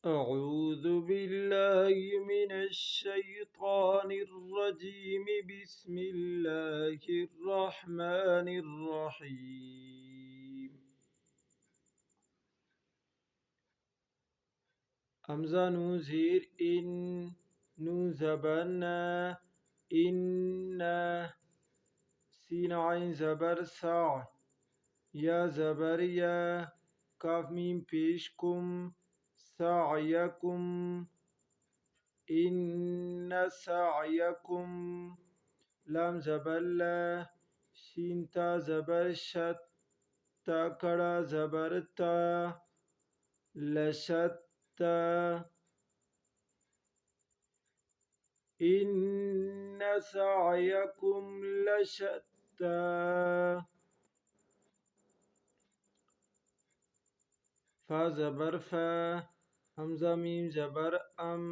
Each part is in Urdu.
أعوذ بالله من الشيطان الرجيم. بسم الله الرحمن الرحيم. همزة نون زیر إن، نون زبرنا إن، سين عين زبر سع، يا زبر يا، كاف ميم پیشكم، سعيكم، إن سعيكم، لام زبر لا، شين تا زبر شت، تا کڑا زبر تا، لشتا، إن سعيكم لشتا. فا زبر فا، حمزہ میم زبر ام،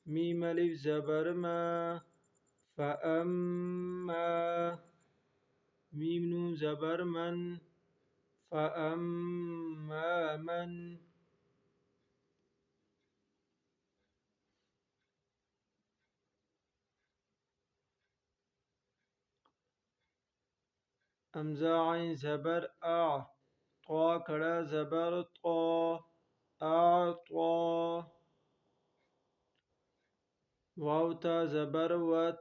میم الف زبر ما، فأما، میم نون زبر من، فأما من. حمزہ عین زبر آ، طا کڑا زبر طا، أعطى. واو تا زبر وت،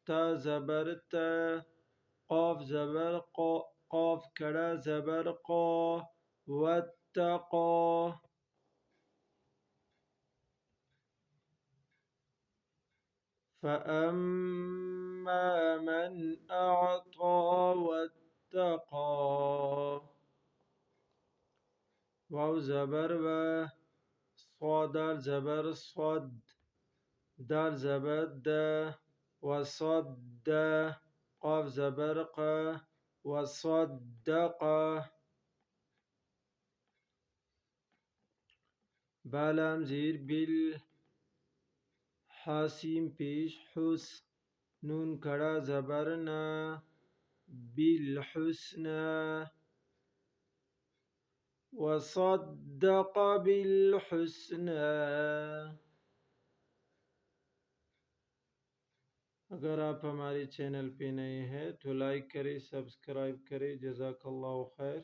تا زبر تا، قاف زبر قا، قاف کڑا زبر قا، واتقى. فأما من أعطى واتقى. واو زبر و، صاد زبر صد، دال زبر دا، وصد، قاف زبر قا، وصدق. بالام زیر بل، حاسیم پیش حس، نون کڑا زبرنا، بالحسنى، وصدق بالحسنى. اگر آپ ہمارے چینل پہ نئے ہیں تو لائک کریں، سبسکرائب کریں. جزاک اللہ خیر.